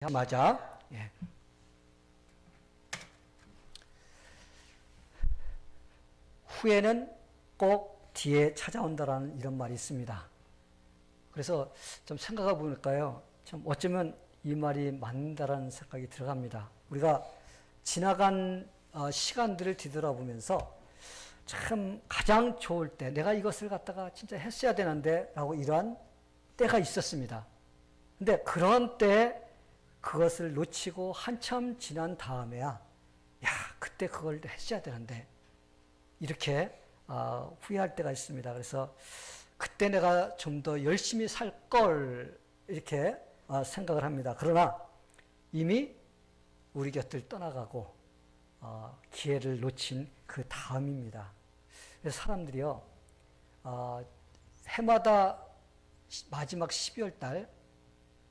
맞아. 예. 후회는 꼭 뒤에 찾아온다라는 이런 말이 있습니다. 그래서 좀 생각해 보니까요, 참 어쩌면 이 말이 맞는다라는 생각이 들어갑니다. 우리가 지나간 시간들을 뒤돌아보면서 참 가장 좋을 때 내가 이것을 갖다가 진짜 했어야 되는데 라고 이러한 때가 있었습니다. 근데 그런 때 그것을 놓치고 한참 지난 다음에야 야 그때 그걸 했어야 되는데 이렇게 후회할 때가 있습니다. 그래서 그때 내가 좀 더 열심히 살 걸 이렇게 생각을 합니다. 그러나 이미 우리 곁을 떠나가고 기회를 놓친 그 다음입니다. 그래서 사람들이요 해마다 마지막 12월 달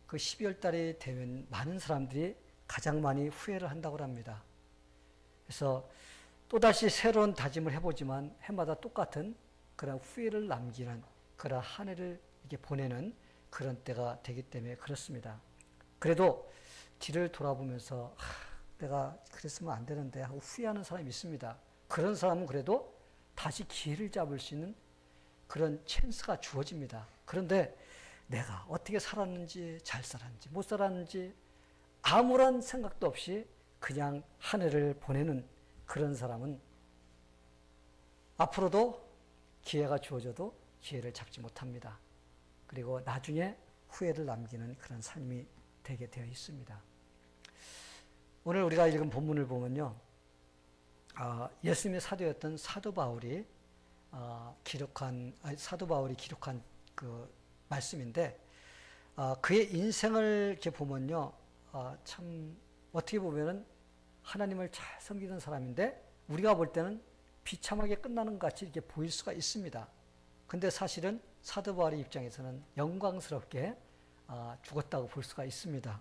그 12월 달이 되면 많은 사람들이 가장 많이 후회를 한다고 합니다. 그래서 또다시 새로운 다짐을 해보지만 해마다 똑같은 그런 후회를 남기는 그런 한 해를 이렇게 보내는 그런 때가 되기 때문에 그렇습니다. 그래도 뒤를 돌아보면서 내가 그랬으면 안 되는데 하고 후회하는 사람이 있습니다. 그런 사람은 그래도 다시 기회를 잡을 수 있는 그런 찬스가 주어집니다. 그런데 내가 어떻게 살았는지 잘 살았는지 못 살았는지 아무런 생각도 없이 그냥 한 해를 보내는 그런 사람은 앞으로도 기회가 주어져도 기회를 잡지 못합니다. 그리고 나중에 후회를 남기는 그런 삶이 되게 되어 있습니다. 오늘 우리가 읽은 본문을 보면요, 예수님의 사도였던 사도 바울이 기록한 그 말씀인데, 그의 인생을 이렇게 보면요, 참 어떻게 보면은 하나님을 잘 섬기던 사람인데 우리가 볼 때는 비참하게 끝나는 것 같이 이렇게 보일 수가 있습니다. 근데 사실은 사도 바울의 입장에서는 영광스럽게 죽었다고 볼 수가 있습니다.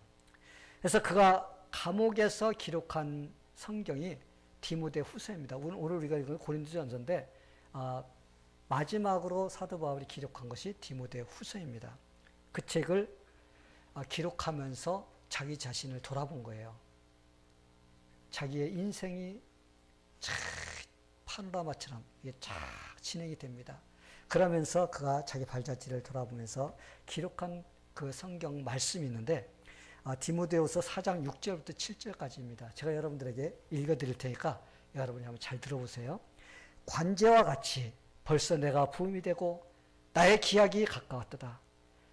그래서 그가 감옥에서 기록한 성경이 디모데 후서입니다. 오늘 우리가 읽은 고린도전서인데 마지막으로 사도 바울이 기록한 것이 디모데 후서입니다. 그 책을 기록하면서 자기 자신을 돌아본 거예요. 자기의 인생이 쫙 파노라마처럼 이게 쫙 진행이 됩니다. 그러면서 그가 자기 발자취를 돌아보면서 기록한 그 성경 말씀이 있는데 디모데후서 4장 6절부터 7절까지입니다. 제가 여러분들에게 읽어드릴 테니까 여러분이 한번 잘 들어보세요. 관제와 같이 벌써 내가 부음이 되고 나의 기약이 가까웠도다.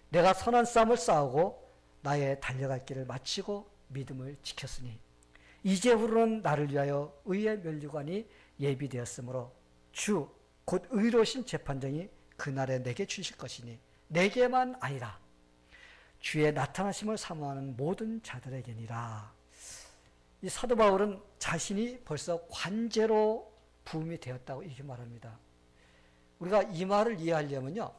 내가 선한 싸움을 싸우고 나의 달려갈 길을 마치고 믿음을 지켰으니 이제후로는 나를 위하여 의의 면류관이 예비되었으므로 주 곧 의로우신 재판장이 그날에 내게 주실 것이니 내게만 아니라 주의 나타나심을 사모하는 모든 자들에게니라. 이 사도 바울은 자신이 벌써 관제로 부음이 되었다고 이렇게 말합니다. 우리가 이 말을 이해하려면요,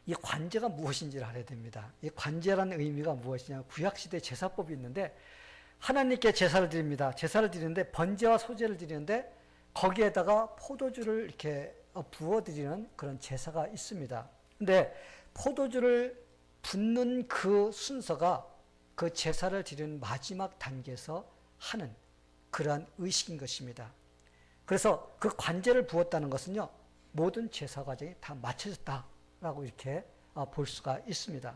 이 관제가 무엇인지를 알아야 됩니다. 이 관제라는 의미가 무엇이냐, 구약시대 제사법이 있는데 하나님께 제사를 드립니다. 제사를 드리는데 번제와 소제를 드리는데 거기에다가 포도주를 이렇게 부어드리는 그런 제사가 있습니다. 근데 포도주를 붓는 그 순서가 그 제사를 드리는 마지막 단계에서 하는 그러한 의식인 것입니다. 그래서 그 관제를 부었다는 것은요, 모든 제사 과정이 다 마쳐졌다라고 이렇게 볼 수가 있습니다.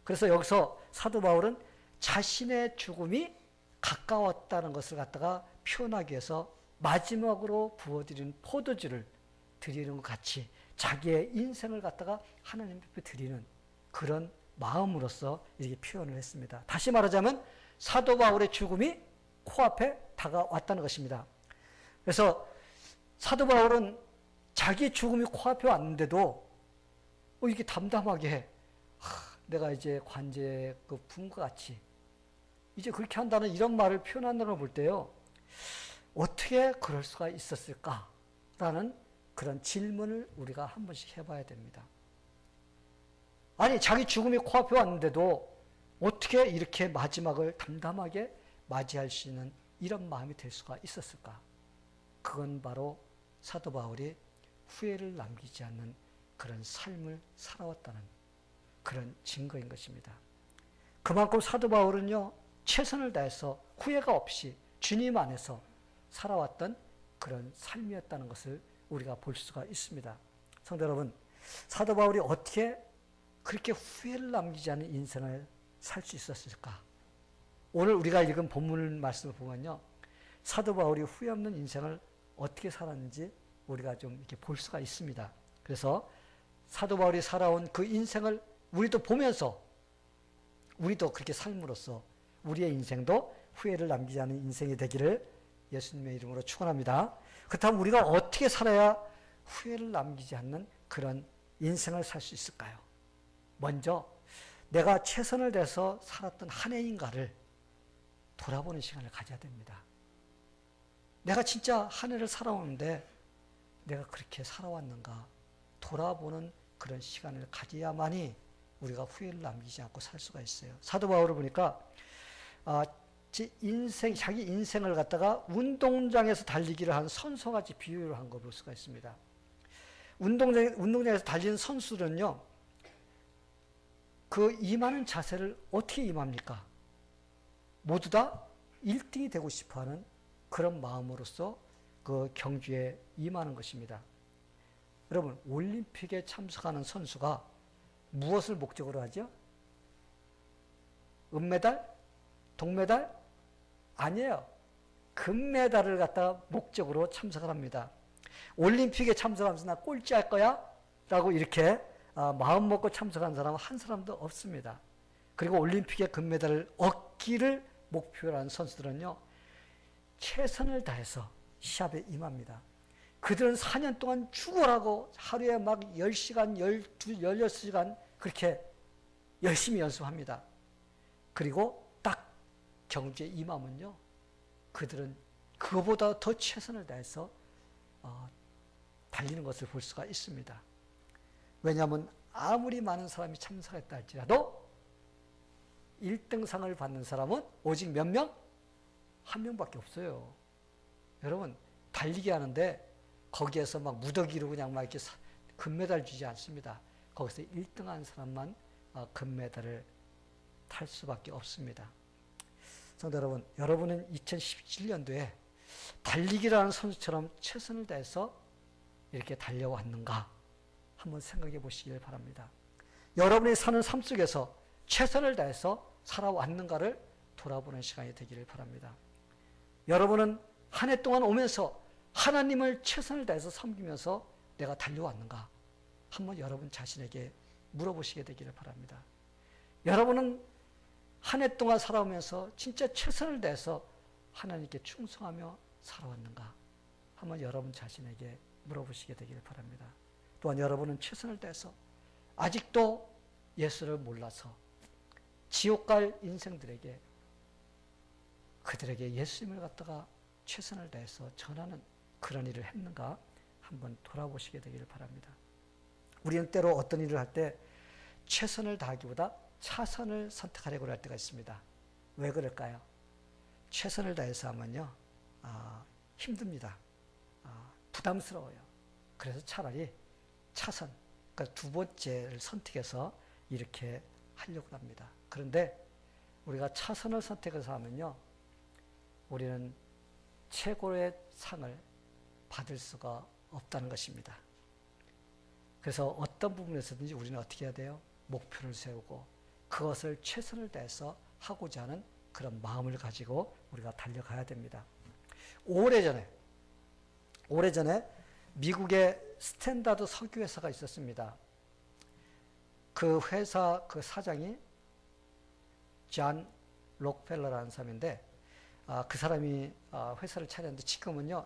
그래서 여기서 사도 바울은 자신의 죽음이 가까웠다는 것을 갖다가 표현하기 위해서 마지막으로 부어드리는 포도주를 드리는 것 같이 자기의 인생을 갖다가 하나님 앞에 드리는 그런 마음으로서 이렇게 표현을 했습니다. 다시 말하자면 사도 바울의 죽음이 코앞에 다가왔다는 것입니다. 그래서 사도 바울은 자기 죽음이 코앞에 왔는데도 이렇게 담담하게 내가 이제 관제 그 분과 같이 이제 그렇게 한다는 이런 말을 표현한다는 걸 볼 때요, 어떻게 그럴 수가 있었을까라는 그런 질문을 우리가 한 번씩 해봐야 됩니다. 아니 자기 죽음이 코앞에 왔는데도 어떻게 이렇게 마지막을 담담하게 맞이할 수 있는 이런 마음이 될 수가 있었을까? 그건 바로 사도 바울이 후회를 남기지 않는 그런 삶을 살아왔다는 그런 증거인 것입니다. 그만큼 사도 바울은요, 최선을 다해서 후회가 없이 주님 안에서 살아왔던 그런 삶이었다는 것을 우리가 볼 수가 있습니다. 성도 여러분, 사도 바울이 어떻게 그렇게 후회를 남기지 않은 인생을 살 수 있었을까? 오늘 우리가 읽은 본문 말씀을 보면요, 사도 바울이 후회 없는 인생을 어떻게 살았는지 우리가 좀 이렇게 볼 수가 있습니다. 그래서 사도 바울이 살아온 그 인생을 우리도 보면서 우리도 그렇게 삶으로써 우리의 인생도 후회를 남기지 않은 인생이 되기를 예수님의 이름으로 축원합니다. 그렇다면 우리가 어떻게 살아야 후회를 남기지 않는 그런 인생을 살 수 있을까요? 먼저 내가 최선을 다해서 살았던 한 해인가를 돌아보는 시간을 가져야 됩니다. 내가 진짜 한 해를 살아오는데 내가 그렇게 살아왔는가 돌아보는 그런 시간을 가져야만이 우리가 후회를 남기지 않고 살 수가 있어요. 사도 바울을 보니까 자기 인생을 갖다가 운동장에서 달리기를 한 선수같이 비유를 한 거 볼 수가 있습니다. 운동장에서 달리는 선수는요, 그 임하는 자세를 어떻게 임합니까? 모두 다 1등이 되고 싶어 하는 그런 마음으로서 그 경주에 임하는 것입니다. 여러분, 올림픽에 참석하는 선수가 무엇을 목적으로 하죠? 은메달? 동메달? 아니에요. 금메달을 갖다가 목적으로 참석을 합니다. 올림픽에 참석하면서 나 꼴찌할 거야? 라고 이렇게 마음 먹고 참석한 사람은 한 사람도 없습니다. 그리고 올림픽의 금메달을 얻기를 목표로 하는 선수들은요, 최선을 다해서 시합에 임합니다. 그들은 4년 동안 죽어라고 하루에 막 10시간, 12, 16시간 그렇게 열심히 연습합니다. 그리고 딱 경주에 임하면요, 그들은 그거보다 더 최선을 다해서 달리는 것을 볼 수가 있습니다. 왜냐하면 아무리 많은 사람이 참석했다 할지라도 1등상을 받는 사람은 오직 몇 명? 한 명밖에 없어요. 여러분, 달리기 하는데 거기에서 막 무더기로 그냥 막 이렇게 금메달 주지 않습니다. 거기서 1등한 사람만 금메달을 탈 수밖에 없습니다. 성도 여러분, 여러분은 2017년도에 달리기라는 선수처럼 최선을 다해서 이렇게 달려왔는가 한번 생각해 보시길 바랍니다. 여러분이 사는 삶 속에서 최선을 다해서 살아왔는가를 돌아보는 시간이 되기를 바랍니다. 여러분은 한 해 동안 오면서 하나님을 최선을 다해서 섬기면서 내가 달려왔는가 한번 여러분 자신에게 물어보시게 되기를 바랍니다. 여러분은 한 해 동안 살아오면서 진짜 최선을 다해서 하나님께 충성하며 살아왔는가 한번 여러분 자신에게 물어보시게 되기를 바랍니다. 또한 여러분은 최선을 다해서 아직도 예수를 몰라서 지옥 갈 인생들에게 그들에게 예수님을 갖다가 최선을 다해서 전하는 그런 일을 했는가 한번 돌아보시게 되기를 바랍니다. 우리는 때로 어떤 일을 할 때 최선을 다하기보다 차선을 선택하려고 할 때가 있습니다. 왜 그럴까요? 최선을 다해서 하면요, 힘듭니다. 부담스러워요. 그래서 차라리 차선, 그러니까 두 번째를 선택해서 이렇게 하려고 합니다. 그런데 우리가 차선을 선택해서 하면요, 우리는 최고의 상을 받을 수가 없다는 것입니다. 그래서 어떤 부분에서든지 우리는 어떻게 해야 돼요? 목표를 세우고 그것을 최선을 다해서 하고자 하는 그런 마음을 가지고 우리가 달려가야 됩니다. 오래전에 미국의 스탠다드 석유회사가 있었습니다. 그 회사 그 사장이 존 록펠러라는 사람인데 그 사람이 회사를 차렸는데 지금은요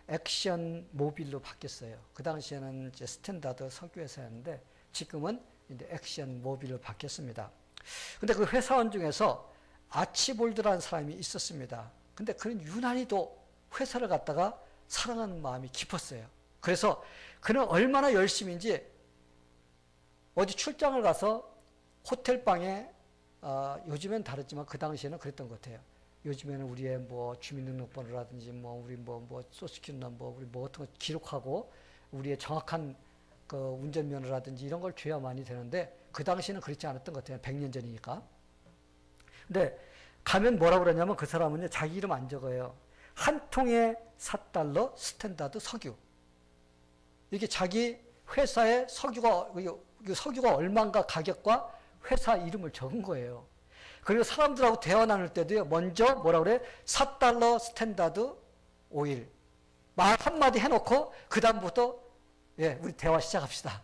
액션 모빌로 바뀌었어요. 그 당시에는 이제 스탠다드 석유회사였는데 지금은 이제 액션 모빌로 바뀌었습니다. 근데 그 회사원 중에서 아치볼드라는 사람이 있었습니다. 근데 그는 유난히도 회사를 갖다가 사랑하는 마음이 깊었어요. 그래서 그는 얼마나 열심인지 어디 출장을 가서 호텔방에 요즘엔 다르지만 그 당시에는 그랬던 것 같아요. 요즘에는 우리의 뭐 주민등록번호라든지 우리 소스키누 넘버 우리 같은 거 기록하고 우리의 정확한 그 운전면허라든지 이런 걸 줘야 많이 되는데 그 당시에는 그렇지 않았던 것 같아요. 100년 전이니까. 근데 가면 뭐라고 그러냐면 그 사람은요, 자기 이름 안 적어요. 한 통에 4달러 스탠다드 석유. 이게 자기 회사의 석유가 얼마인가 가격과 회사 이름을 적은 거예요. 그리고 사람들하고 대화 나눌 때도요, 먼저 뭐라 그래? 4달러 스탠다드 오일. 말 한마디 해놓고, 그다음부터, 예, 우리 대화 시작합시다.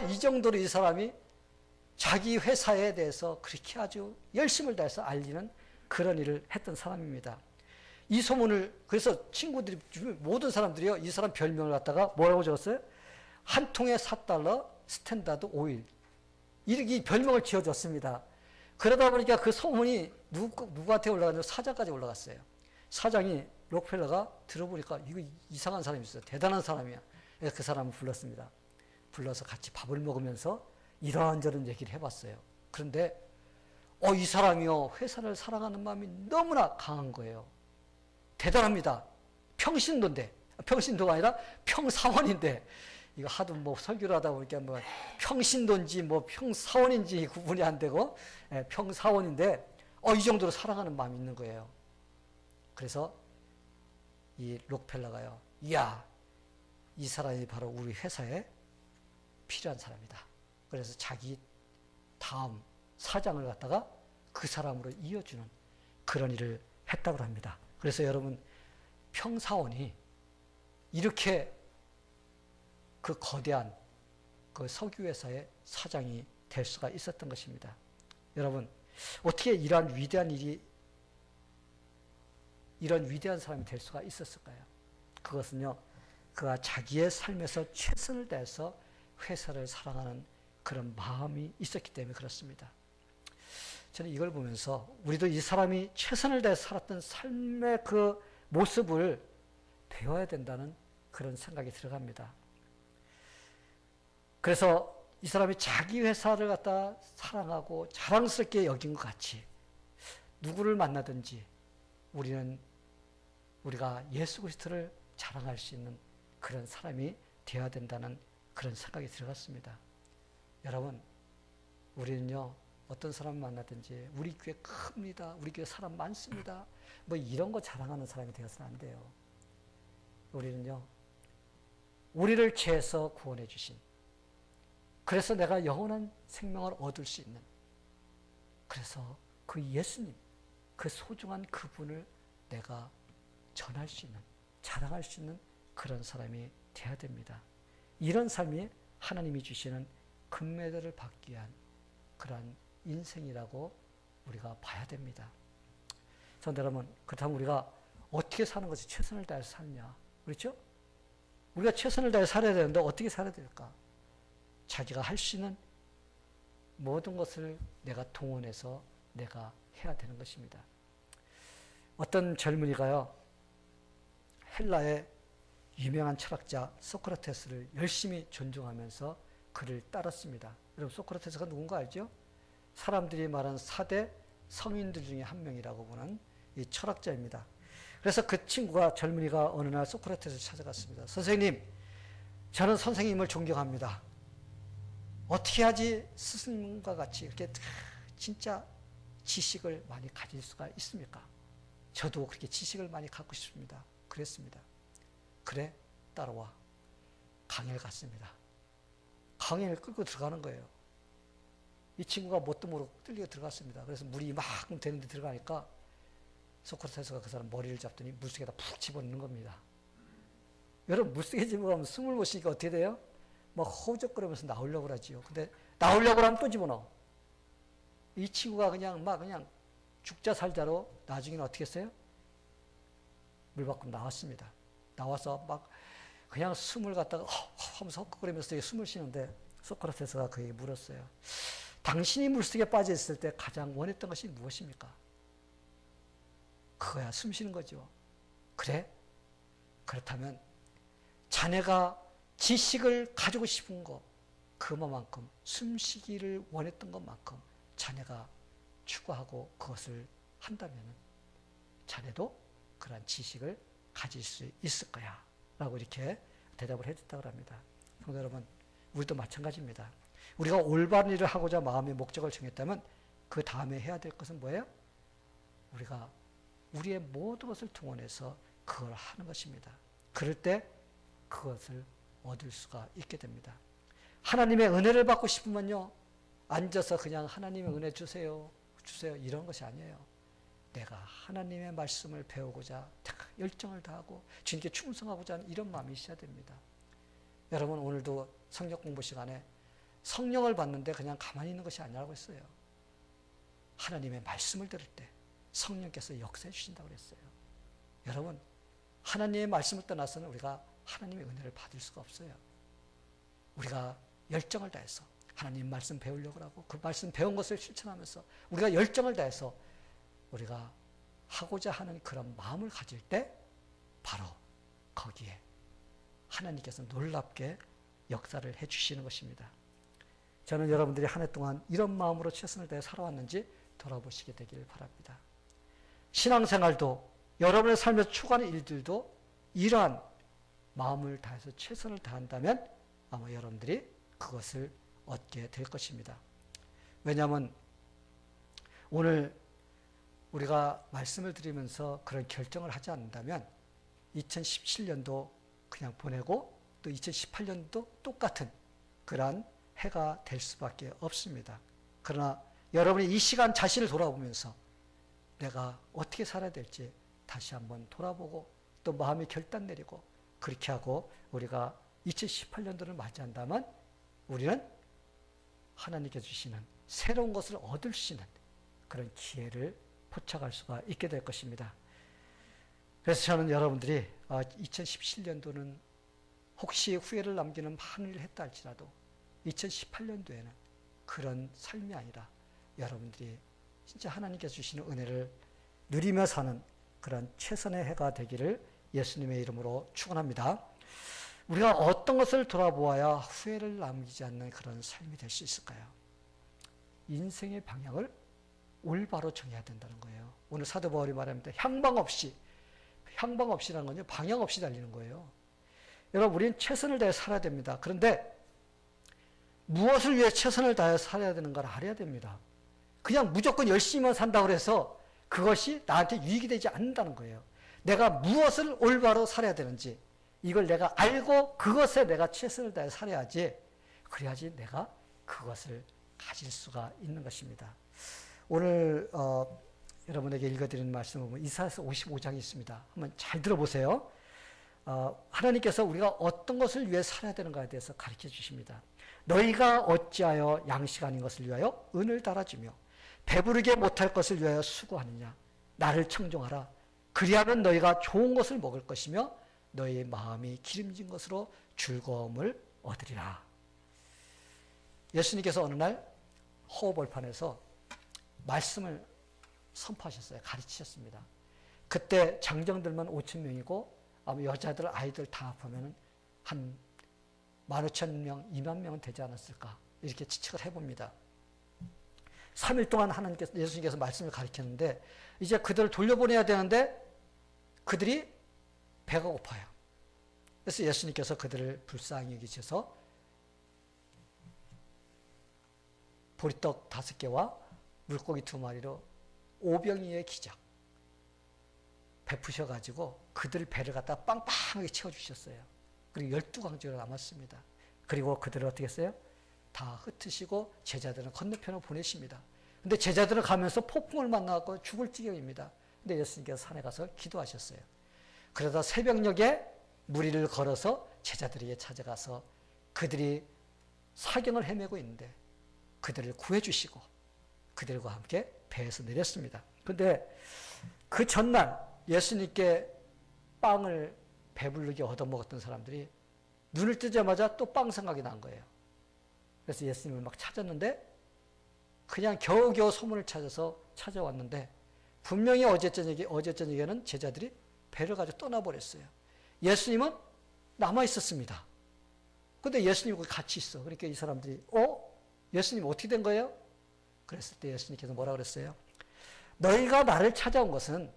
이 정도로 이 사람이 자기 회사에 대해서 그렇게 아주 열심을 다해서 알리는 그런 일을 했던 사람입니다. 이 소문을, 그래서 친구들이, 모든 사람들이요, 이 사람 별명을 갖다가 뭐라고 적었어요? 한 통에 4달러 스탠다드 오일. 이 별명을 지어줬습니다. 그러다 보니까 그 소문이 누구한테 올라갔냐면 사장까지 올라갔어요. 사장이 록펠러가 들어보니까 이거 이상한 사람이 있어요. 대단한 사람이야. 그래서 그 사람을 불렀습니다. 불러서 같이 밥을 먹으면서 이런저런 얘기를 해봤어요. 그런데 이 사람이요, 회사를 사랑하는 마음이 너무나 강한 거예요. 대단합니다. 평신도가 아니라 평사원인데, 이거 하도 뭐 설교를 하다 보니까 뭐 평신도인지 뭐 평사원인지 구분이 안 되고, 평사원인데, 이 정도로 사랑하는 마음이 있는 거예요. 그래서 이 록펠러가요, 이야, 이 사람이 바로 우리 회사에 필요한 사람이다. 그래서 자기 다음 사장을 갖다가 그 사람으로 이어주는 그런 일을 했다고 합니다. 그래서 여러분, 평사원이 이렇게 그 거대한 그 석유회사의 사장이 될 수가 있었던 것입니다. 여러분, 어떻게 이러한 위대한 일이, 이런 위대한 사람이 될 수가 있었을까요? 그것은요, 그가 자기의 삶에서 최선을 다해서 회사를 사랑하는 그런 마음이 있었기 때문에 그렇습니다. 저는 이걸 보면서 우리도 이 사람이 최선을 다해 살았던 삶의 그 모습을 배워야 된다는 그런 생각이 들어갑니다. 그래서 이 사람이 자기 회사를 갖다 사랑하고 자랑스럽게 여긴 것 같이 누구를 만나든지 우리가 예수 그리스도를 자랑할 수 있는 그런 사람이 되어야 된다는 그런 생각이 들어갔습니다. 여러분, 우리는요, 어떤 사람 만나든지 우리 교회 큽니다, 우리 교회 사람 많습니다, 뭐 이런 거 자랑하는 사람이 되어서는 안 돼요. 우리는요, 우리를 죄에서 구원해 주신, 그래서 내가 영원한 생명을 얻을 수 있는, 그래서 그 예수님, 그 소중한 그분을 내가 전할 수 있는, 자랑할 수 있는 그런 사람이 되어야 됩니다. 이런 삶이 하나님이 주시는 금메달을 받기 위한 그러한 인생이라고 우리가 봐야 됩니다. 그런데 여러분, 그렇다면 우리가 어떻게 사는 것이 최선을 다해서 살냐? 그렇죠? 우리가 최선을 다해 살아야 되는데 어떻게 살아야 될까? 자기가 할 수 있는 모든 것을 내가 동원해서 내가 해야 되는 것입니다. 어떤 젊은이가요, 헬라의 유명한 철학자 소크라테스를 열심히 존중하면서 그를 따랐습니다. 여러분, 소크라테스가 누군가 알죠? 사람들이 말하는 4대 성인들 중에 한 명이라고 보는 이 철학자입니다. 그래서 그 친구가, 젊은이가 어느 날 소크라테스를 찾아갔습니다. 선생님, 저는 선생님을 존경합니다. 어떻게 하지 스승과 같이 이렇게 진짜 지식을 많이 가질 수가 있습니까? 저도 그렇게 지식을 많이 갖고 싶습니다. 그랬습니다. 그래, 따라와. 강의를 갔습니다. 강의를 끌고 들어가는 거예요. 이 친구가 뭣도 모르고 끌려 들어갔습니다. 그래서 물이 이만큼 되는데 들어가니까 소크라테스가 그 사람 머리를 잡더니 물속에다 푹 집어넣는 겁니다. 여러분, 물속에 집어넣으면 숨을 못 쉬니까 어떻게 돼요? 막 허우적거리면서 나오려고 그러지요. 근데 나오려고 하면 또 집어넣어. 이 친구가 그냥 죽자 살자로 나중에는 어떻게 했어요? 물 밖으로 나왔습니다. 나와서 막 그냥 숨을 갖다가 하면서 헛헛거리면서 숨을 쉬는데 소크라테스가 그에게 물었어요. 당신이 물속에 빠져 있을 때 가장 원했던 것이 무엇입니까? 그거야, 숨 쉬는 거죠. 그래? 그렇다면 자네가 지식을 가지고 싶은 것, 그만큼 숨쉬기를 원했던 것만큼 자네가 추구하고 그것을 한다면 자네도 그러한 지식을 가질 수 있을 거야 라고 이렇게 대답을 해줬다고 합니다. 성도 여러분, 우리도 마찬가지입니다. 우리가 올바른 일을 하고자 마음의 목적을 정했다면 그 다음에 해야 될 것은 뭐예요? 우리가 우리의 모든 것을 동원해서 그걸 하는 것입니다. 그럴 때 그것을 얻을 수가 있게 됩니다. 하나님의 은혜를 받고 싶으면요, 앉아서 그냥 하나님의 은혜 주세요 이런 것이 아니에요. 내가 하나님의 말씀을 배우고자 열정을 다하고 주님께 충성하고자 하는 이런 마음이 있어야 됩니다. 여러분, 오늘도 성경 공부 시간에 성령을 받는데 그냥 가만히 있는 것이 아니라고 했어요. 하나님의 말씀을 들을 때 성령께서 역사해 주신다고 그랬어요. 여러분, 하나님의 말씀을 떠나서는 우리가 하나님의 은혜를 받을 수가 없어요. 우리가 열정을 다해서 하나님 말씀 배우려고 하고 그 말씀 배운 것을 실천하면서 우리가 열정을 다해서 우리가 하고자 하는 그런 마음을 가질 때 바로 거기에 하나님께서 놀랍게 역사를 해주시는 것입니다. 저는 여러분들이 한 해 동안 이런 마음으로 최선을 다해 살아왔는지 돌아보시게 되기를 바랍니다. 신앙생활도 여러분의 삶에서 추구하는 일들도 이러한 마음을 다해서 최선을 다한다면 아마 여러분들이 그것을 얻게 될 것입니다. 왜냐하면 오늘 우리가 말씀을 드리면서 그런 결정을 하지 않는다면 2017년도 그냥 보내고 또 2018년도 똑같은 그러한 해가 될 수밖에 없습니다. 그러나 여러분이 이 시간 자신을 돌아보면서 내가 어떻게 살아야 될지 다시 한번 돌아보고 또 마음의 결단 내리고 그렇게 하고 우리가 2018년도를 맞이한다면 우리는 하나님께서 주시는 새로운 것을 얻을 수 있는 그런 기회를 포착할 수가 있게 될 것입니다. 그래서 저는 여러분들이 2017년도는 혹시 후회를 남기는 많은 일을 했다 할지라도 2018년도에는 그런 삶이 아니라 여러분들이 진짜 하나님께서 주시는 은혜를 누리며 사는 그런 최선의 해가 되기를 예수님의 이름으로 축원합니다. 우리가 어떤 것을 돌아보아야 후회를 남기지 않는 그런 삶이 될 수 있을까요? 인생의 방향을 올바로 정해야 된다는 거예요. 오늘 사도 바울이 말합니다. 향방 없이라는 건요, 방향 없이 달리는 거예요. 여러분, 우리는 최선을 다해 살아야 됩니다. 그런데 무엇을 위해 최선을 다해 살아야 되는 걸 알아야 됩니다. 그냥 무조건 열심히만 산다고 해서 그것이 나한테 유익이 되지 않는다는 거예요. 내가 무엇을 올바로 살아야 되는지 이걸 내가 알고 그것에 내가 최선을 다해 살아야지, 그래야지 내가 그것을 가질 수가 있는 것입니다. 오늘 여러분에게 읽어드리는 말씀을 보면 이사야서 55장이 있습니다. 한번 잘 들어보세요. 하나님께서 우리가 어떤 것을 위해 살아야 되는가에 대해서 가르쳐 주십니다. 너희가 어찌하여 양식 아닌 것을 위하여 은을 달아주며 배부르게 못할 것을 위하여 수고하느냐. 나를 청종하라. 그리하면 너희가 좋은 것을 먹을 것이며 너희의 마음이 기름진 것으로 즐거움을 얻으리라. 예수님께서 어느 날 호흡벌판에서 말씀을 선포하셨어요. 가르치셨습니다. 그때 장정들만 5,000명이고 아마 여자들 아이들 다 합하면 한 15,000명, 20,000명은 되지 않았을까 이렇게 추측을 해봅니다. 3일 동안 예수님께서 말씀을 가르쳤는데 이제 그들을 돌려보내야 되는데 그들이 배가 고파요. 그래서 예수님께서 그들을 불쌍히 여기셔서 보리떡 5개와 물고기 2마리로 5병이의 기적 베푸셔가지고 그들 배를 갖다 빵빵하게 채워주셨어요. 그리고 12광주가 남았습니다. 그리고 그들을 어떻게 했어요? 다 흩으시고 제자들은 건너편으로 보내십니다. 근데 제자들은 가면서 폭풍을 만나고 죽을 지경입니다. 근데 예수님께서 산에 가서 기도하셨어요. 그러다 새벽녘에 무리를 걸어서 제자들에게 찾아가서 그들이 사경을 헤매고 있는데 그들을 구해주시고 그들과 함께 배에서 내렸습니다. 근데 그 전날 예수님께 빵을 배부르게 얻어먹었던 사람들이 눈을 뜨자마자 또 빵 생각이 난 거예요. 그래서 예수님을 막 찾았는데 그냥 겨우겨우 소문을 찾아서 찾아왔는데 분명히 어제 저녁에는 제자들이 배를 가지고 떠나버렸어요. 예수님은 남아있었습니다. 근데 예수님과 같이 있어. 그러니까 이 사람들이 예수님 어떻게 된 거예요? 그랬을 때 예수님께서 뭐라 그랬어요? 너희가 나를 찾아온 것은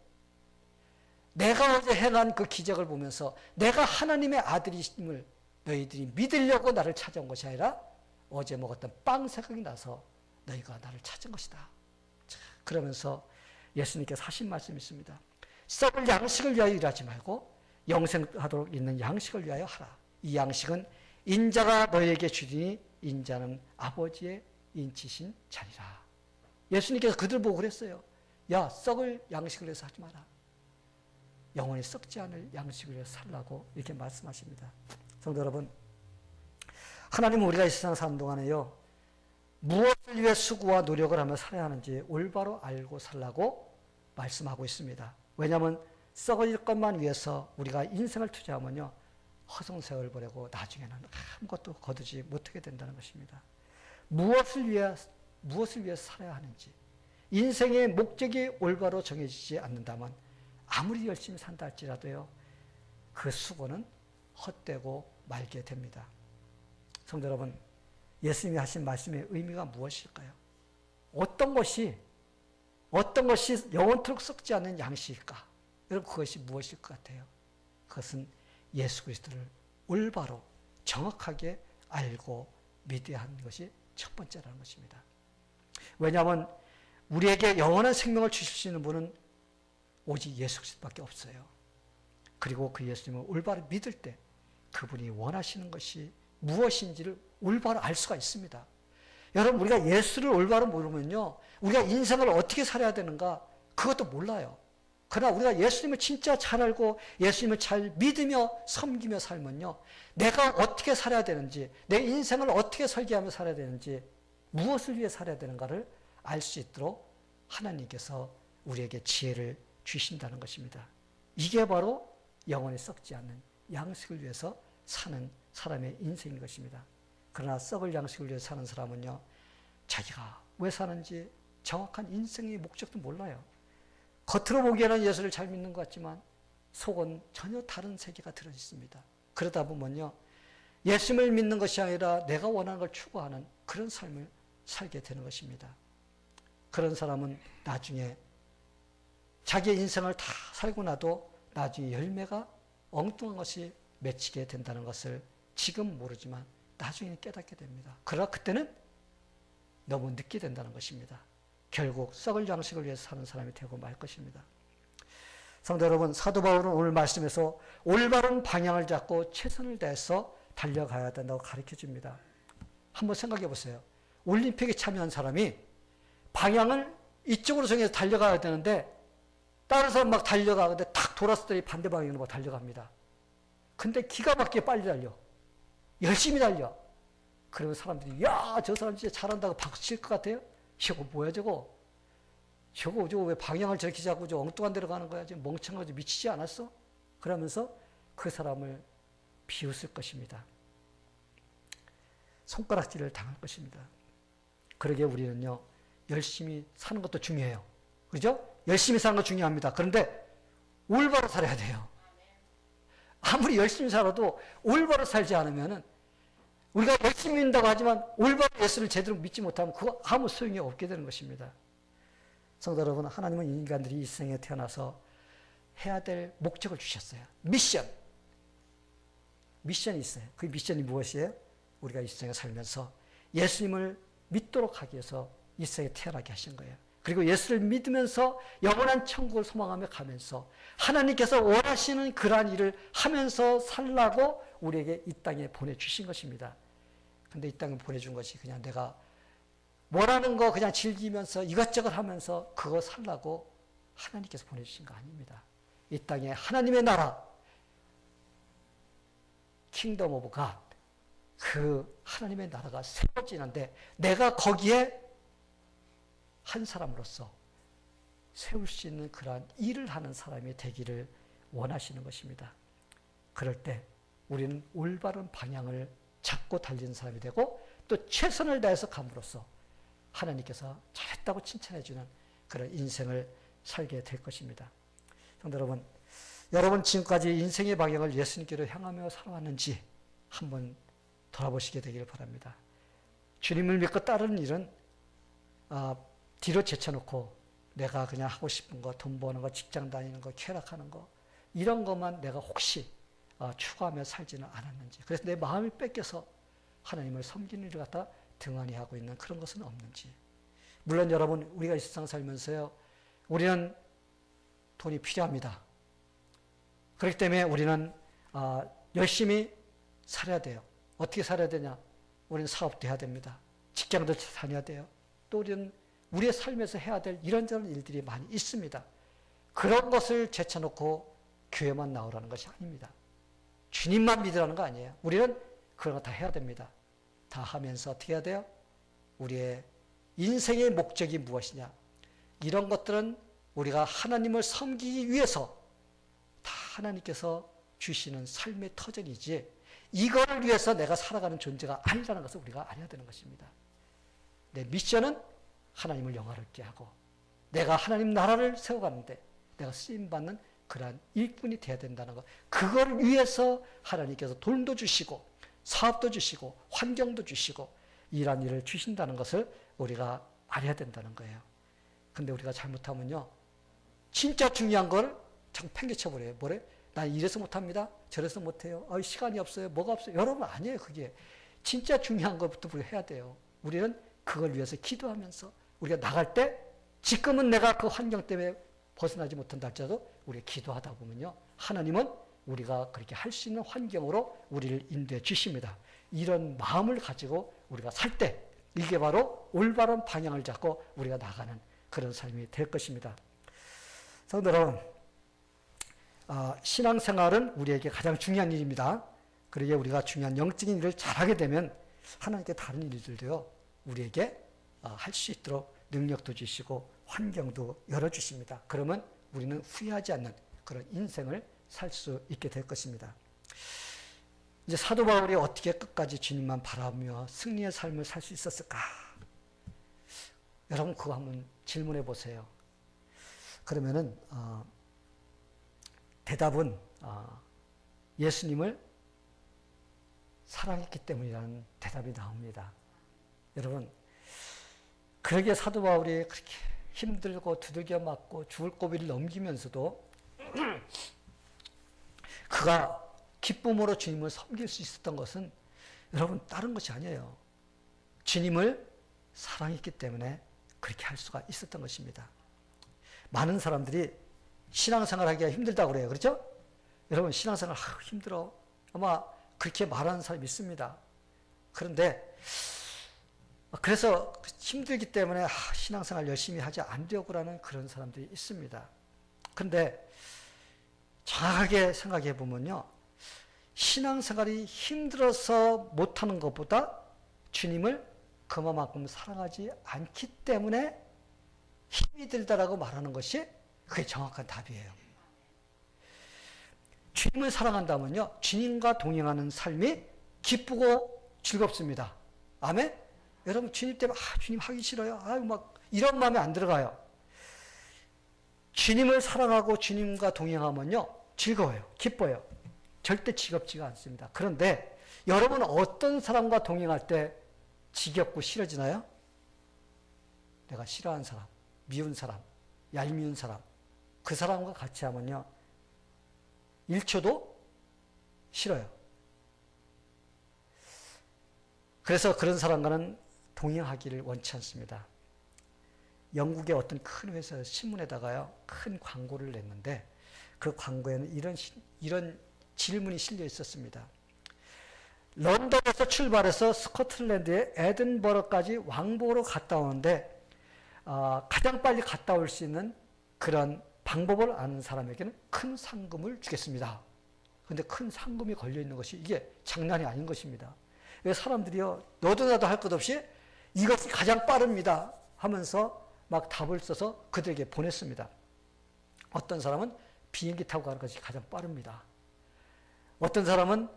내가 어제 행한 그 기적을 보면서 내가 하나님의 아들임을 너희들이 믿으려고 나를 찾아온 것이 아니라 어제 먹었던 빵 생각이 나서 너희가 나를 찾은 것이다. 그러면서 예수님께서 하신 말씀이 있습니다. 썩을 양식을 위하여 일하지 말고 영생하도록 있는 양식을 위하여 하라. 이 양식은 인자가 너에게 주리니 인자는 아버지의 인치신 자리라. 예수님께서 그들 보고 그랬어요. 야, 썩을 양식을 위해서 하지 마라. 영원히 썩지 않을 양식을 위해서 살라고 이렇게 말씀하십니다. 성도 여러분, 하나님은 우리가 이 세상 사는 동안에요, 무엇을 위해 수고와 노력을 하며 살아야 하는지 올바로 알고 살라고 말씀하고 있습니다. 왜냐하면 썩어질 것만 위해서 우리가 인생을 투자하면요, 허송세월 보내고 나중에는 아무것도 거두지 못하게 된다는 것입니다. 무엇을 위해 살아야 하는지, 인생의 목적이 올바로 정해지지 않는다면 아무리 열심히 산다 할지라도요, 그 수고는 헛되고 말게 됩니다. 성도 여러분, 예수님이 하신 말씀의 의미가 무엇일까요? 어떤 것이 영원토록 썩지 않는 양식일까? 여러분, 그것이 무엇일 것 같아요? 그것은 예수 그리스도를 올바로 정확하게 알고 믿어야 하는 것이 첫 번째라는 것입니다. 왜냐하면 우리에게 영원한 생명을 주실 수 있는 분은 오직 예수 그리스도밖에 없어요. 그리고 그 예수님을 올바로 믿을 때 그분이 원하시는 것이 무엇인지를 올바로 알 수가 있습니다. 여러분, 우리가 예수를 올바로 모르면요, 우리가 인생을 어떻게 살아야 되는가 그것도 몰라요. 그러나 우리가 예수님을 진짜 잘 알고 예수님을 잘 믿으며 섬기며 살면요, 내가 어떻게 살아야 되는지, 내 인생을 어떻게 설계하며 살아야 되는지, 무엇을 위해 살아야 되는가를 알 수 있도록 하나님께서 우리에게 지혜를 주신다는 것입니다. 이게 바로 영원히 썩지 않는 양식을 위해서 사는 사람의 인생인 것입니다. 그러나 썩을 양식을 위해서 사는 사람은요, 자기가 왜 사는지 정확한 인생의 목적도 몰라요. 겉으로 보기에는 예수를 잘 믿는 것 같지만 속은 전혀 다른 세계가 들어 있습니다. 그러다 보면요, 예수님을 믿는 것이 아니라 내가 원하는 걸 추구하는 그런 삶을 살게 되는 것입니다. 그런 사람은 나중에 자기의 인생을 다 살고 나도 나중에 열매가 엉뚱한 것이 맺히게 된다는 것을 지금 모르지만 나중에 깨닫게 됩니다. 그러나 그때는 너무 늦게 된다는 것입니다. 결국 썩을 양식을 위해서 사는 사람이 되고 말 것입니다. 성도 여러분, 사도 바울은 오늘 말씀에서 올바른 방향을 잡고 최선을 다해서 달려가야 된다고 가르쳐 줍니다. 한번 생각해 보세요. 올림픽에 참여한 사람이 방향을 이쪽으로 정해서 달려가야 되는데 다른 사람 막 달려가는데 탁 돌았을 때 반대 방향으로 막 달려갑니다. 근데 기가 막히게 빨리 달려. 열심히 달려. 그러면 사람들이 야, 저 사람 진짜 잘한다고 박수 칠 것 같아요? 저거 뭐야 저거? 저거 왜 방향을 저렇게 잡고 저 엉뚱한 데로 가는 거야? 지금 멍청하지 미치지 않았어? 그러면서 그 사람을 비웃을 것입니다. 손가락질을 당할 것입니다. 그러게 우리는요, 열심히 사는 것도 중요해요. 그죠? 열심히 사는 거 중요합니다. 그런데 올바로 살아야 돼요. 아무리 열심히 살아도 올바로 살지 않으면은 우리가 열심히 믿는다고 하지만 올바로 예수를 제대로 믿지 못하면 그거 아무 소용이 없게 되는 것입니다. 성도 여러분, 하나님은 인간들이 이 세상에 태어나서 해야 될 목적을 주셨어요. 미션이 있어요. 그 미션이 무엇이에요? 우리가 이 세상에 살면서 예수님을 믿도록 하기 위해서 이 세상에 태어나게 하신 거예요. 그리고 예수를 믿으면서 영원한 천국을 소망하며 가면서 하나님께서 원하시는 그러한 일을 하면서 살라고 우리에게 이 땅에 보내주신 것입니다. 근데 이 땅에 보내준 것이 그냥 내가 원하는 거 그냥 즐기면서 이것저것 하면서 그거 살라고 하나님께서 보내주신 거 아닙니다. 이 땅에 하나님의 나라, 킹덤 오브 갓, 그 하나님의 나라가 세워지는데 내가 거기에 한 사람으로서 세울 수 있는 그러한 일을 하는 사람이 되기를 원하시는 것입니다. 그럴 때 우리는 올바른 방향을 잡고 달리는 사람이 되고 또 최선을 다해서 감으로써 하나님께서 잘했다고 칭찬해주는 그런 인생을 살게 될 것입니다. 성도 여러분, 여러분 지금까지 인생의 방향을 예수님께로 향하며 살아왔는지 한번 돌아보시게 되기를 바랍니다. 주님을 믿고 따르는 일은 뒤로 제쳐놓고 내가 그냥 하고 싶은 거, 돈 버는 거, 직장 다니는 거, 쾌락하는 거 이런 것만 내가 혹시 추구하며 살지는 않았는지, 그래서 내 마음이 뺏겨서 하나님을 섬기는 일을 갖다 등한히 하고 있는 그런 것은 없는지, 물론 여러분, 우리가 이 세상 살면서요, 우리는 돈이 필요합니다. 그렇기 때문에 우리는 열심히 살아야 돼요. 어떻게 살아야 되냐? 우리는 사업도 해야 됩니다. 직장도 다녀야 돼요. 또 우리는 우리의 삶에서 해야 될 이런저런 일들이 많이 있습니다. 그런 것을 제쳐놓고 교회만 나오라는 것이 아닙니다. 주님만 믿으라는 거 아니에요. 우리는 그런 거 다 해야 됩니다. 다 하면서 어떻게 해야 돼요? 우리의 인생의 목적이 무엇이냐? 이런 것들은 우리가 하나님을 섬기기 위해서 다 하나님께서 주시는 삶의 터전이지, 이거를 위해서 내가 살아가는 존재가 아니라는 것을 우리가 알아야 되는 것입니다. 내 미션은 하나님을 영화롭게 하고, 내가 하나님 나라를 세워가는데 내가 쓰임받는 그러한 일꾼이 되어야 된다는 것. 그걸 위해서 하나님께서 돈도 주시고 사업도 주시고 환경도 주시고 이러한 일을 주신다는 것을 우리가 알아야 된다는 거예요. 근데 우리가 잘못하면요, 진짜 중요한 걸 자꾸 팽개쳐버려요. 뭐래? 난 이래서 못합니다. 저래서 못해요. 시간이 없어요. 뭐가 없어요. 여러분, 아니에요. 그게 진짜 중요한 것부터 우리가 해야 돼요. 우리는 그걸 위해서 기도하면서 우리가 나갈 때, 지금은 내가 그 환경 때문에 벗어나지 못한다 할지라도 우리가 기도하다 보면요, 하나님은 우리가 그렇게 할 수 있는 환경으로 우리를 인도해 주십니다. 이런 마음을 가지고 우리가 살 때 이게 바로 올바른 방향을 잡고 우리가 나가는 그런 삶이 될 것입니다. 성도 여러분, 신앙생활은 우리에게 가장 중요한 일입니다. 그러기에 우리가 중요한 영적인 일을 잘하게 되면 하나님께 다른 일들도요, 우리에게 할 수 있도록 능력도 주시고 환경도 열어주십니다. 그러면 우리는 후회하지 않는 그런 인생을 살 수 있게 될 것입니다. 이제 사도 바울이 어떻게 끝까지 주님만 바라보며 승리의 삶을 살 수 있었을까? 여러분, 그거 한번 질문해 보세요. 그러면은 대답은 예수님을 사랑했기 때문이라는 대답이 나옵니다. 여러분, 그러기에 사도 바울이 그렇게 힘들고 두들겨 맞고 죽을 고비를 넘기면서도 그가 기쁨으로 주님을 섬길 수 있었던 것은 여러분, 다른 것이 아니에요. 주님을 사랑했기 때문에 그렇게 할 수가 있었던 것입니다. 많은 사람들이 신앙생활 하기가 힘들다고 그래요. 그렇죠? 여러분, 신앙생활 힘들어. 아마 그렇게 말하는 사람이 있습니다. 그런데 그래서 힘들기 때문에 신앙생활 열심히 하지 않으려고라는 그런 사람들이 있습니다. 그런데 정확하게 생각해 보면요, 신앙생활이 힘들어서 못하는 것보다 주님을 그만큼 사랑하지 않기 때문에 힘이 들다라고 말하는 것이 그게 정확한 답이에요. 주님을 사랑한다면요, 주님과 동행하는 삶이 기쁘고 즐겁습니다. 아멘? 여러분, 주님 때문에 주님 하기 싫어요. 막 이런 마음에 안 들어가요. 주님을 사랑하고 주님과 동행하면요, 즐거워요. 기뻐요. 절대 지겹지가 않습니다. 그런데 여러분은 어떤 사람과 동행할 때 지겹고 싫어지나요? 내가 싫어하는 사람, 미운 사람, 얄미운 사람, 그 사람과 같이 하면요, 1초도 싫어요. 그래서 그런 사람과는 동행하기를 원치 않습니다. 영국의 어떤 큰 회사 신문에다가요, 큰 광고를 냈는데 그 광고에는 이런 질문이 실려 있었습니다. 런던에서 출발해서 스코틀랜드의 에든버러까지 왕복으로 갔다 오는데 가장 빨리 갔다 올 수 있는 그런 방법을 아는 사람에게는 큰 상금을 주겠습니다. 그런데 큰 상금이 걸려 있는 것이 이게 장난이 아닌 것입니다. 왜 사람들이요, 너도 나도 할 것 없이 이것이 가장 빠릅니다 하면서 막 답을 써서 그들에게 보냈습니다. 어떤 사람은 비행기 타고 가는 것이 가장 빠릅니다. 어떤 사람은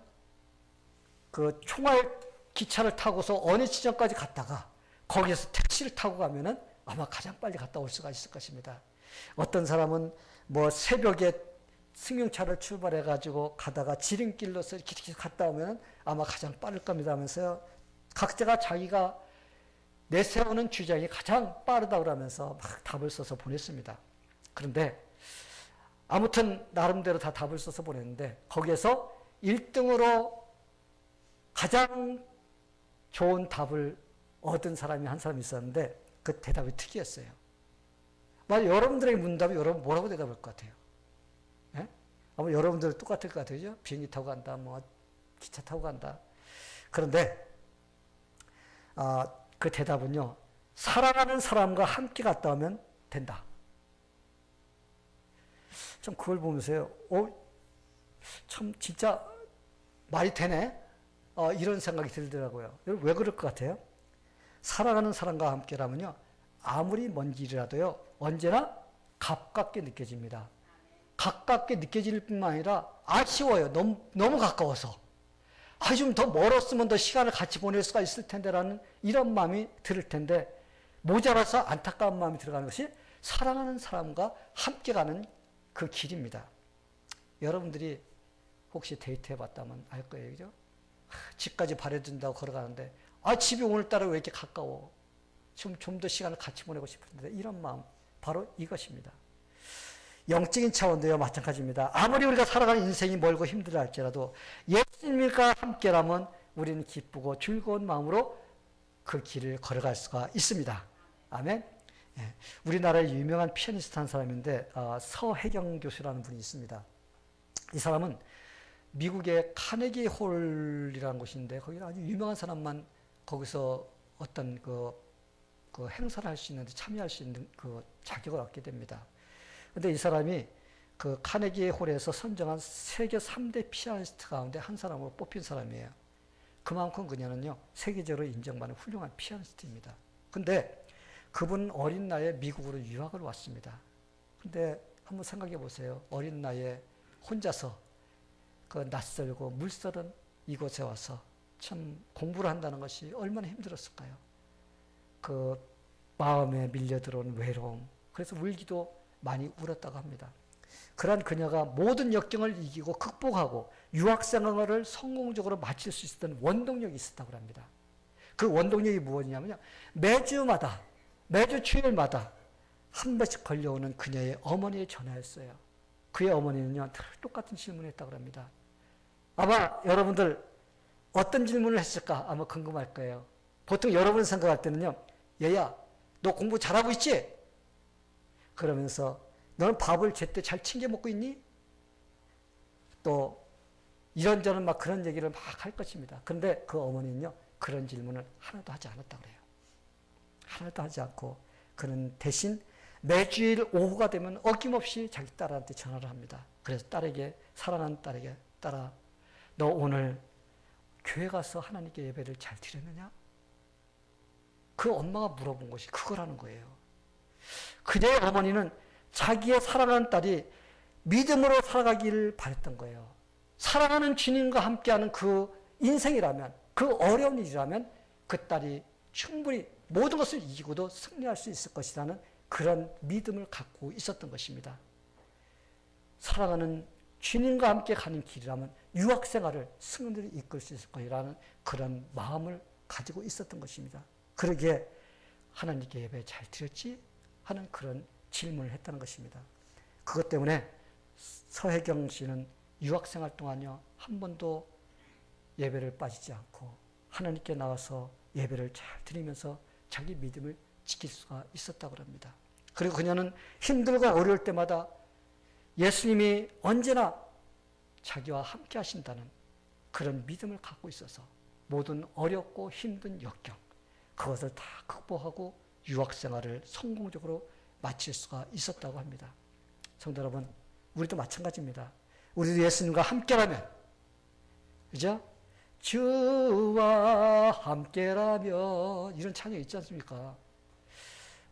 그 총알 기차를 타고서 어느 지점까지 갔다가 거기에서 택시를 타고 가면은 아마 가장 빨리 갔다 올 수가 있을 것입니다. 어떤 사람은 뭐 새벽에 승용차를 출발해 가지고 가다가 지름길로서 이렇게 갔다 오면 아마 가장 빠를 겁니다 하면서요, 각자가 자기가 내세우는 주장이 가장 빠르다고 그러면서 막 답을 써서 보냈습니다. 그런데 아무튼 나름대로 다 답을 써서 보냈는데 거기에서 1등으로 가장 좋은 답을 얻은 사람이 한 사람이 있었는데 그 대답이 특이했어요. 만약 여러분들에게 묻는다면 여러분 뭐라고 대답할 것 같아요? 예? 아마 여러분들 똑같을 것 같아요. 그죠? 비행기 타고 간다, 뭐 기차 타고 간다. 그런데 그 대답은요, 사랑하는 사람과 함께 갔다 오면 된다. 참 그걸 보면서요, 참 진짜 말이 되네? 이런 생각이 들더라고요. 여러분 왜 그럴 것 같아요? 사랑하는 사람과 함께라면요, 아무리 먼 길이라도요, 언제나 가깝게 느껴집니다. 가깝게 느껴질 뿐만 아니라 아쉬워요. 너무 가까워서. 좀 더 멀었으면 더 시간을 같이 보낼 수가 있을 텐데라는 이런 마음이 들을 텐데, 모자라서 안타까운 마음이 들어가는 것이 사랑하는 사람과 함께 가는 그 길입니다. 여러분들이 혹시 데이트 해봤다면 알 거예요. 그죠? 집까지 발해준다고 걸어가는데, 집이 오늘따라 왜 이렇게 가까워? 좀 더 시간을 같이 보내고 싶은데, 이런 마음, 바로 이것입니다. 영적인 차원도요, 마찬가지입니다. 아무리 우리가 살아가는 인생이 멀고 힘들어 할지라도 예수님과 함께라면 우리는 기쁘고 즐거운 마음으로 그 길을 걸어갈 수가 있습니다. 아멘. 예. 우리나라의 유명한 피아니스트 한 사람인데 서혜경 교수라는 분이 있습니다. 이 사람은 미국의 카네기 홀이라는 곳인데 거기 아주 유명한 사람만 거기서 어떤 그 행사를 할 수 있는데 참여할 수 있는 그 자격을 얻게 됩니다. 근데 이 사람이 그 카네기 홀에서 선정한 세계 3대 피아니스트 가운데 한 사람으로 뽑힌 사람이에요. 그만큼 그녀는요, 세계적으로 인정받는 훌륭한 피아니스트입니다. 근데 그분은 어린 나이에 미국으로 유학을 왔습니다. 근데 한번 생각해 보세요. 어린 나이에 혼자서 그 낯설고 물서른 이곳에 와서 참 공부를 한다는 것이 얼마나 힘들었을까요? 그 마음에 밀려 들어온 외로움, 그래서 울기도 많이 울었다고 합니다. 그러한 그녀가 모든 역경을 이기고 극복하고 유학생활을 성공적으로 마칠 수 있었던 원동력이 있었다고 합니다. 그 원동력이 무엇이냐면요, 매주 주일마다 한 번씩 걸려오는 그녀의 어머니의 전화였어요. 그의 어머니는요, 늘 똑같은 질문을 했다고 합니다. 아마 여러분들 어떤 질문을 했을까 아마 궁금할 거예요. 보통 여러분 생각할 때는요, 얘야, 너 공부 잘하고 있지? 그러면서 너는 밥을 제때 잘 챙겨 먹고 있니? 또 이런저런 막 그런 얘기를 막 할 것입니다. 그런데 그 어머니는요, 그런 질문을 하나도 하지 않았다고 그래요. 하나도 하지 않고 그는 대신 매주일 오후가 되면 어김없이 자기 딸한테 전화를 합니다. 그래서 사랑하는 딸에게, 딸아, 너 오늘 교회 가서 하나님께 예배를 잘 드렸느냐? 그 엄마가 물어본 것이 그거라는 거예요. 그녀의 어머니는 자기의 사랑하는 딸이 믿음으로 살아가기를 바랬던 거예요. 사랑하는 주님과 함께하는 그 인생이라면, 그 어려운 일이라면 그 딸이 충분히 모든 것을 이기고도 승리할 수 있을 것이라는 그런 믿음을 갖고 있었던 것입니다. 사랑하는 주님과 함께 가는 길이라면 유학생활을 승리를 이끌 수 있을 것이라는 그런 마음을 가지고 있었던 것입니다. 그러기에 하나님께 예배 잘 드렸지? 하는 그런 질문을 했다는 것입니다. 그것 때문에 서혜경 씨는 유학생활 동안요, 한 번도 예배를 빠지지 않고 하나님께 나와서 예배를 잘 드리면서 자기 믿음을 지킬 수가 있었다고 합니다. 그리고 그녀는 힘들고 어려울 때마다 예수님이 언제나 자기와 함께 하신다는 그런 믿음을 갖고 있어서 모든 어렵고 힘든 역경, 그것을 다 극복하고 유학생활을 성공적으로 마칠 수가 있었다고 합니다. 성도 여러분, 우리도 마찬가지입니다. 우리도 예수님과 함께라면, 그죠? 주와 함께라면, 이런 찬양이 있지 않습니까?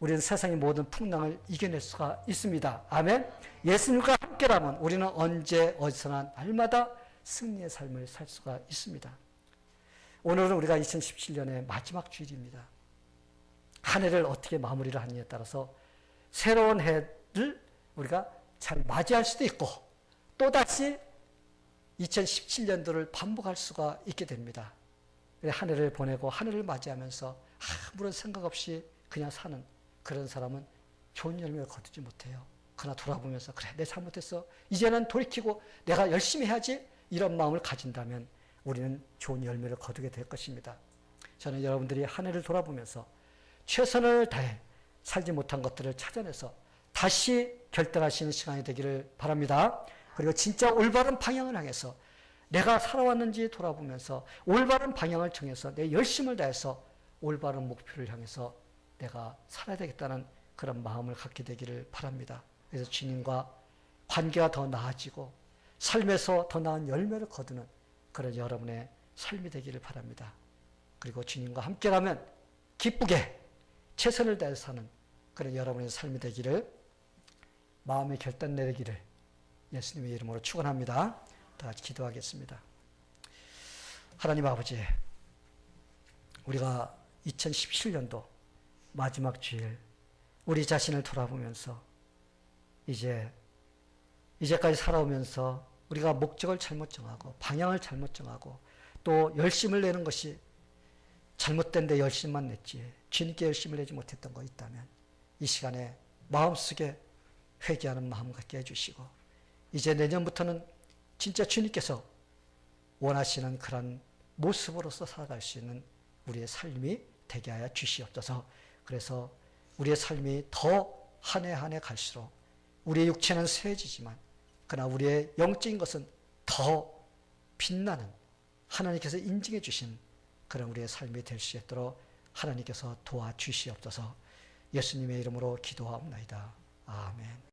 우리는 세상의 모든 풍랑을 이겨낼 수가 있습니다. 아멘. 예수님과 함께라면 우리는 언제 어디서나 날마다 승리의 삶을 살 수가 있습니다. 오늘은 우리가 2017년의 마지막 주일입니다. 한 해를 어떻게 마무리를 하느냐에 따라서 새로운 해를 우리가 잘 맞이할 수도 있고 또다시 2017년도를 반복할 수가 있게 됩니다. 한 해를 보내고 한 해를 맞이하면서 아무런 생각 없이 그냥 사는 그런 사람은 좋은 열매를 거두지 못해요. 그러나 돌아보면서 그래, 내 잘못했어. 이제는 돌이키고 내가 열심히 해야지. 이런 마음을 가진다면 우리는 좋은 열매를 거두게 될 것입니다. 저는 여러분들이 한 해를 돌아보면서 최선을 다해 살지 못한 것들을 찾아내서 다시 결단하시는 시간이 되기를 바랍니다. 그리고 진짜 올바른 방향을 향해서 내가 살아왔는지 돌아보면서 올바른 방향을 정해서 내 열심을 다해서 올바른 목표를 향해서 내가 살아야 되겠다는 그런 마음을 갖게 되기를 바랍니다. 그래서 주님과 관계가 더 나아지고 삶에서 더 나은 열매를 거두는 그런 여러분의 삶이 되기를 바랍니다. 그리고 주님과 함께라면 기쁘게 최선을 다해서 사는 그런 여러분의 삶이 되기를 마음의 결단 내리기를 예수님의 이름으로 축원합니다. 다 같이 기도하겠습니다. 하나님 아버지, 우리가 2017년도 마지막 주일 우리 자신을 돌아보면서 이제까지 살아오면서 우리가 목적을 잘못 정하고 방향을 잘못 정하고 또 열심을 내는 것이 잘못된 데 열심만 냈지 주님께 열심을 내지 못했던 거 있다면 이 시간에 마음속에 회개하는 마음 갖게 해주시고 이제 내년부터는 진짜 주님께서 원하시는 그런 모습으로서 살아갈 수 있는 우리의 삶이 되게 하여 주시옵소서. 그래서 우리의 삶이 더 한 해 한 해 갈수록 우리의 육체는 쇠해지지만 그러나 우리의 영적인 것은 더 빛나는 하나님께서 인증해 주신 그런 우리의 삶이 될 수 있도록 하나님께서 도와주시옵소서. 예수님의 이름으로 기도하옵나이다. 아멘.